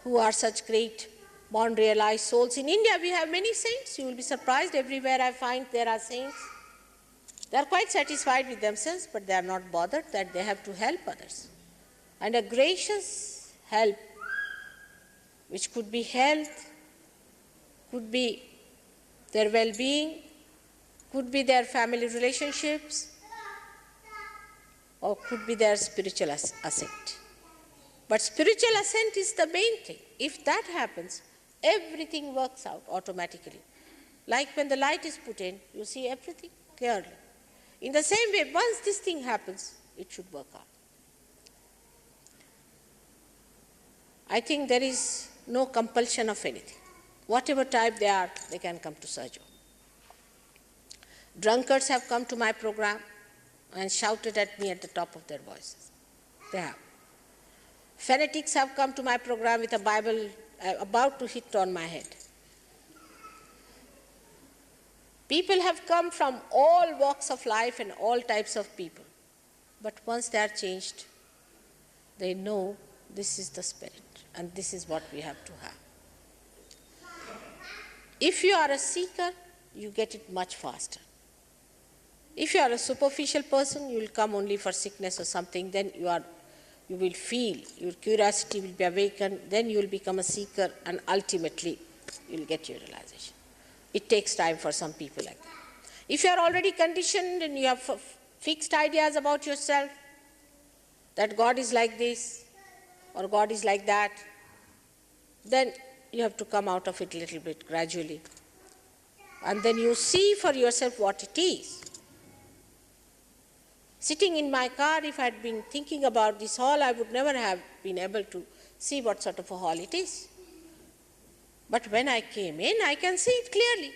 Speaker 3: who are such great born realized souls? In India, we have many saints. You will be surprised, everywhere I find there are saints. They are quite satisfied with themselves, but they are not bothered that they have to help others. And a gracious help, which could be health, could be their well-being, could be their family relationships, or could be their spiritual ascent. But spiritual ascent is the main thing. If that happens, everything works out automatically. Like when the light is put in, you see everything clearly. In the same way, once this thing happens, it should work out. I think there is no compulsion of anything. Whatever type they are, they can come to Sahaj Yoga. Drunkards have come to my program and shouted at me at the top of their voices. They have. Fanatics have come to my program with a Bible about to hit on my head. People have come from all walks of life and all types of people. But once they are changed, they know this is the spirit and this is what we have to have. If you are a seeker, you get it much faster. If you are a superficial person, you will come only for sickness or something, then you will feel, your curiosity will be awakened, then you will become a seeker, and ultimately you will get your realization. It takes time for some people like that. If you are already conditioned and you have fixed ideas about yourself, that God is like this or God is like that, then you have to come out of it a little bit gradually. And then you see for yourself what it is. Sitting in my car, if I had been thinking about this hall, I would never have been able to see what sort of a hall it is. But when I came in, I can see it clearly.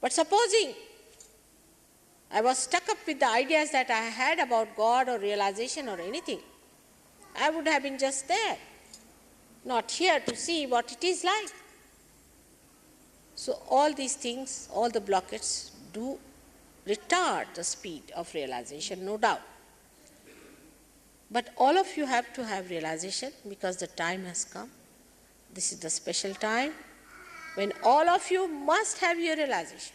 Speaker 3: But supposing I was stuck up with the ideas that I had about God or realization or anything, I would have been just there, not here to see what it is like. So all these things, all the blockades do retard the speed of realization, no doubt. But all of you have to have realization because the time has come. This is the special time when all of you must have your realization.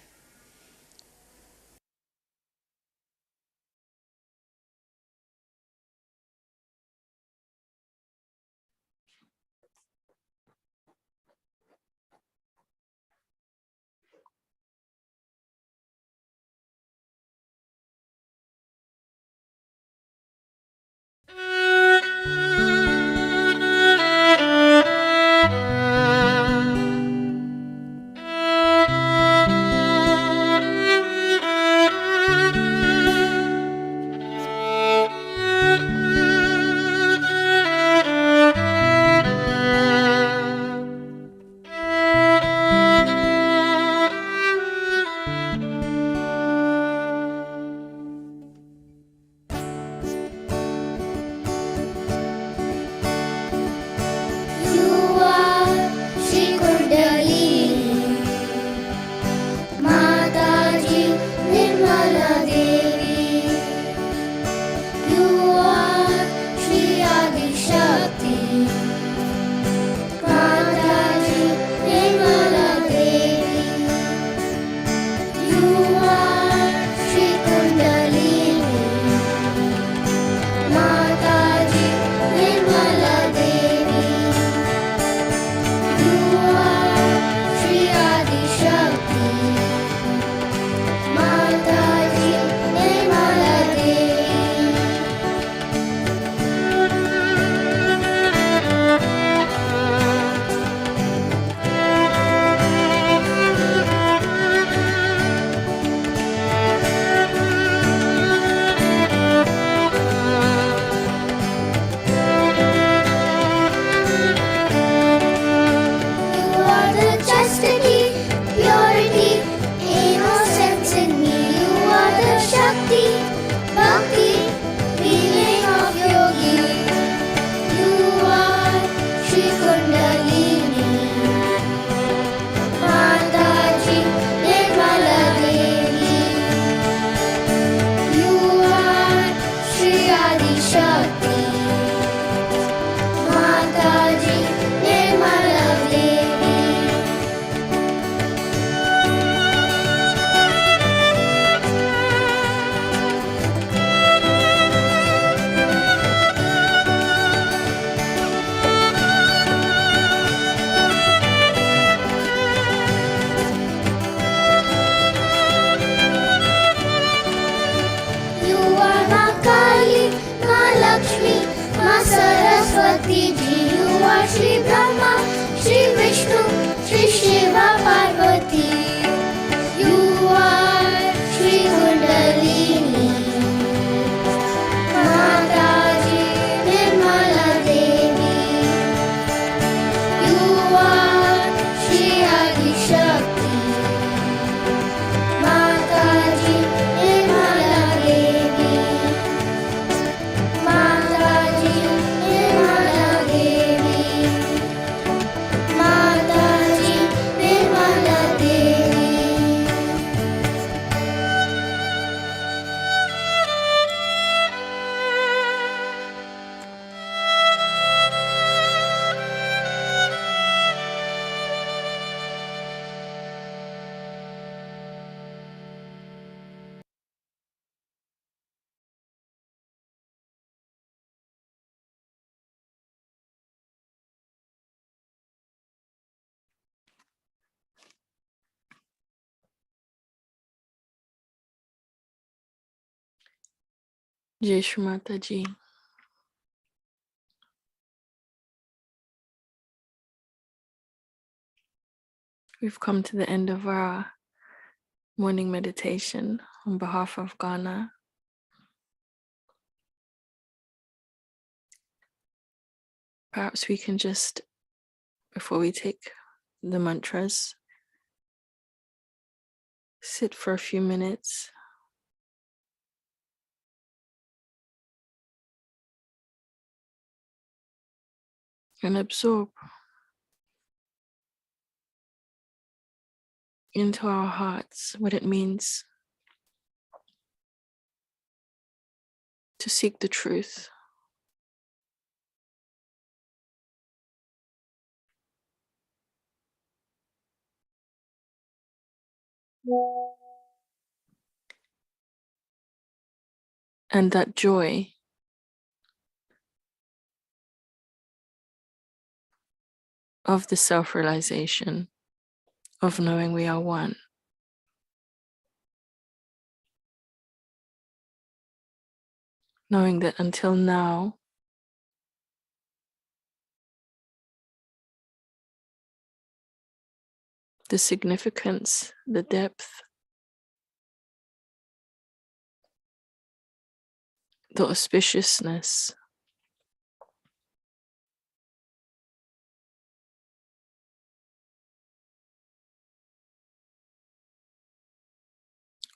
Speaker 5: Saraswati ji युवा श्री ब्रह्मा श्री विष्णु श्री शिवा पार्वती युवा श्री कुंडलिनी माताजी निर्मला देवी युवा श्री आदिशक्ति माताजी निर्मला देवी माताजी निर्मला देवी माताजी Nirmala Devi
Speaker 2: Jai Shri Mata Ji. We've come to the end of our morning meditation on behalf of Ghana. Perhaps we can just, before we take the mantras, sit for a few minutes and absorb into our hearts what it means to seek the truth. And that joy of the self-realization of knowing we are one. Knowing that until now, the significance, the depth, the auspiciousness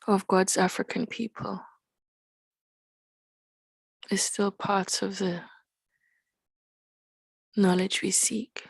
Speaker 2: of God's African people is still part of the knowledge we seek.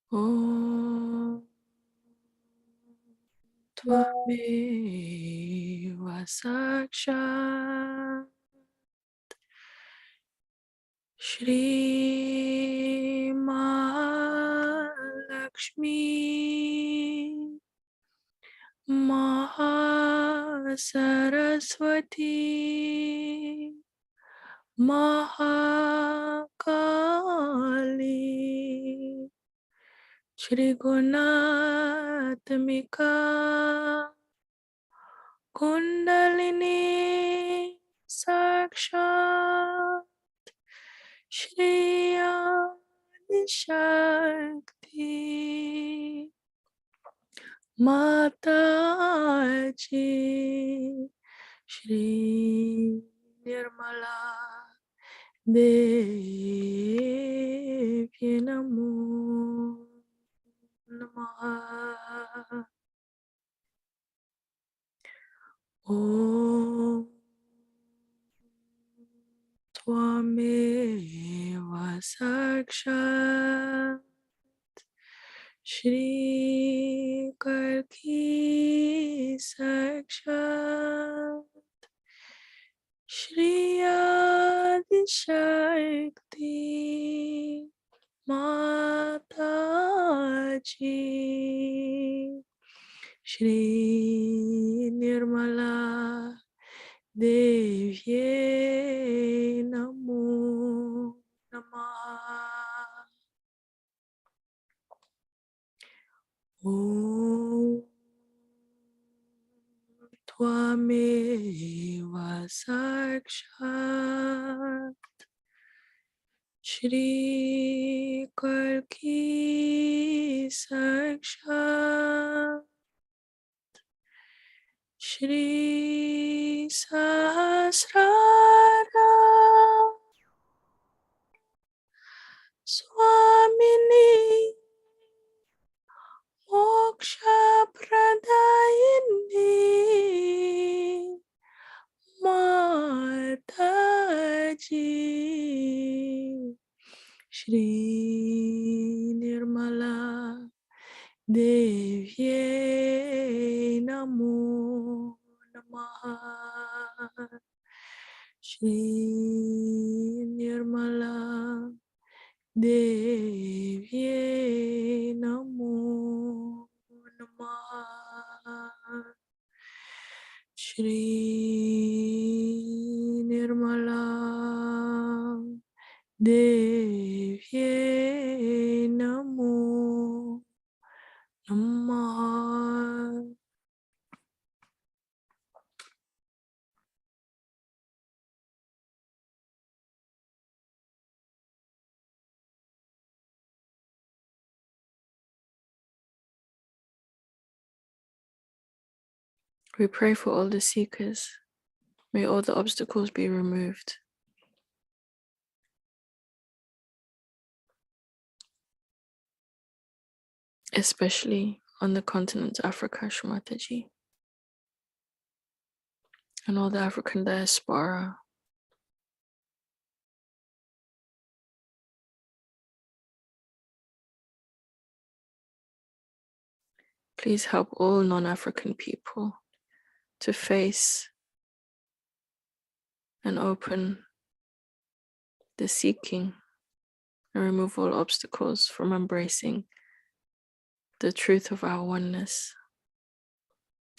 Speaker 2: Om Tvameva Sakshat Shri Mahalakshmi Mahasaraswati Mahakali Shri Gunatmika Kundalini Sakshat Shri Adi Shakti Mataji Shri Nirmala Devi Namo Namaha. Om Tvameva Sakshat Shri Kalki Sakshat Shri Adi Shakti Mataji Shri Nirmala Devi Namo Namaha. Om Tvameva Sakshat Shri Kalki Sakshat Shri Sahasrara Swamini Moksha Pradayini Mataji Shri Nirmala Devi Namo Namaha. Shri Nirmala Devi Namo Namaha. Shri Nirmala Devi Namo Namaha. We pray for all the seekers. May all the obstacles be removed. Especially on the continent of Africa, Shmataji, and all the African diaspora. Please help all non-African people to face and open the seeking and remove all obstacles from embracing the truth of our oneness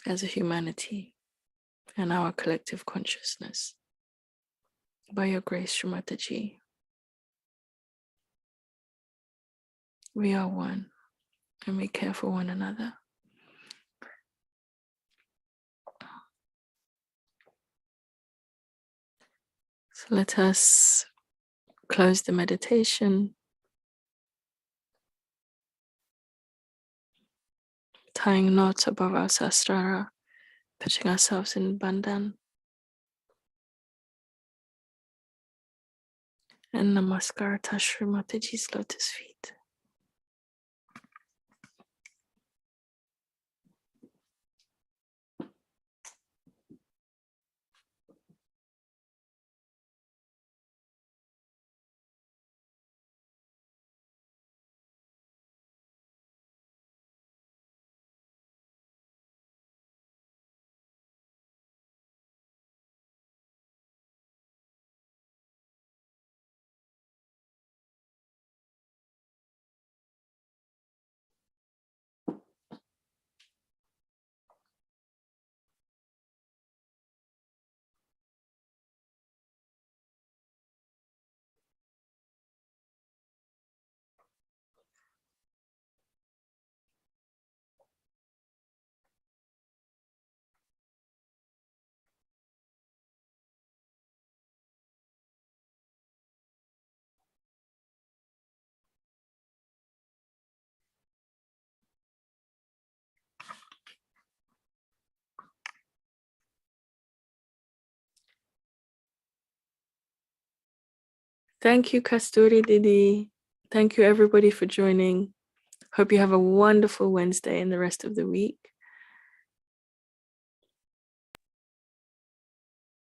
Speaker 2: as a humanity and our collective consciousness. By your grace, Shrimataji, we are one and we care for one another. So let us close the meditation, tying knots above our sahasrara, putting ourselves in bandhan, and namaskar to Shrimataji's lotus feet. Thank you, Kasturi Didi. Thank you, everybody, for joining. Hope you have a wonderful Wednesday and the rest of the week.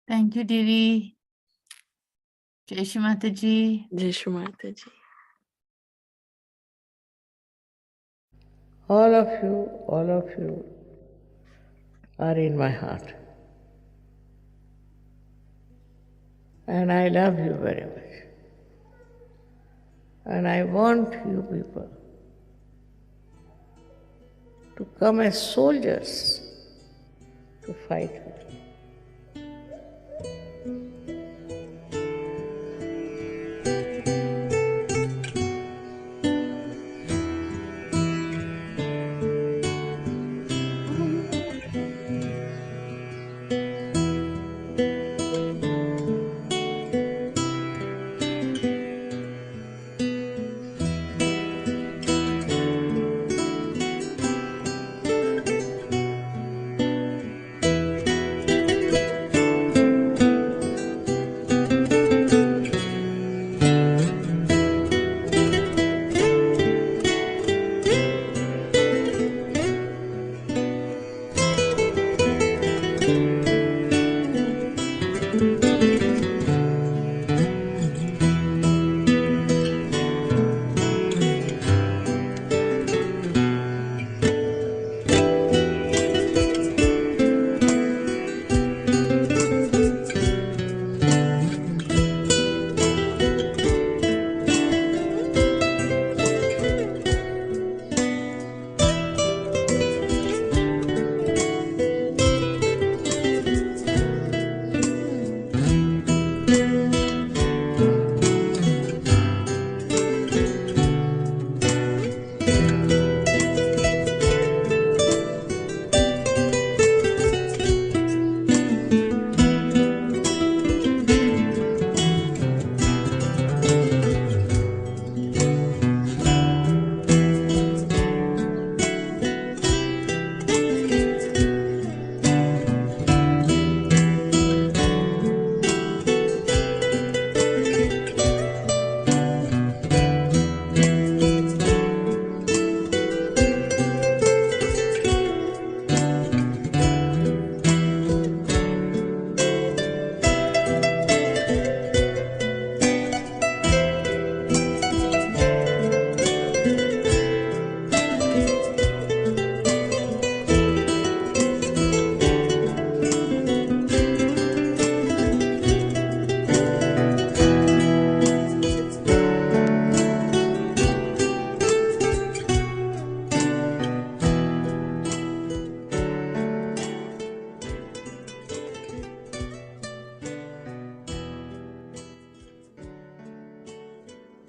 Speaker 6: Thank you, Didi. Jai Shri Mataji.
Speaker 2: Jai Shri Mataji.
Speaker 3: All of you are in my heart. And I love you very much. And I want you people to come as soldiers to fight with me.